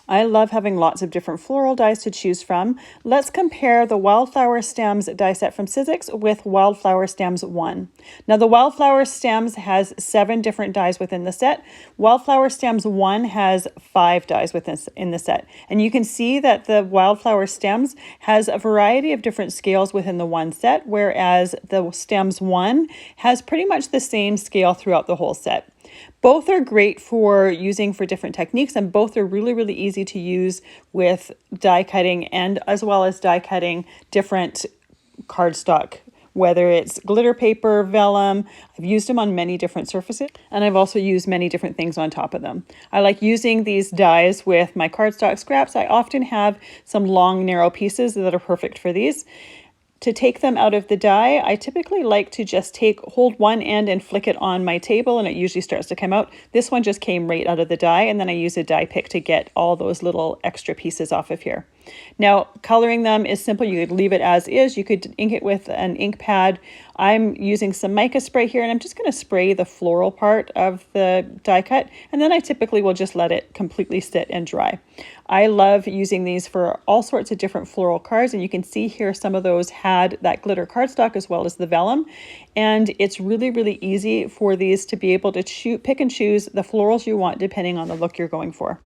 I love having lots of different floral dies to choose from. Let's compare the Wildflower Stems die set from Sizzix with Wildflower Stems 1. Now the Wildflower Stems has 7 different dies within the set. Wildflower Stems 1 has 5 dies in the set. And you can see that the Wildflower Stems has a variety of different scales within the one set, whereas the Stems 1 has pretty much the same scale throughout the whole set. Both are great for using for different techniques, and both are really, really easy to use with die cutting, and as well as die cutting different cardstock, whether it's glitter paper, vellum. I've used them on many different surfaces, and I've also used many different things on top of them. I like using these dies with my cardstock scraps. I often have some long, narrow pieces that are perfect for these. To take them out of the die, I typically like to just hold one end and flick it on my table, and it usually starts to come out. This one just came right out of the die, and then I use a die pick to get all those little extra pieces off of here. Now, coloring them is simple. You could leave it as is. You could ink it with an ink pad. I'm using some mica spray here, and I'm just going to spray the floral part of the die cut, and then I typically will just let it completely sit and dry. I love using these for all sorts of different floral cards, and you can see here some of those had that glitter cardstock as well as the vellum, and it's really, really easy for these to be able to pick and choose the florals you want depending on the look you're going for.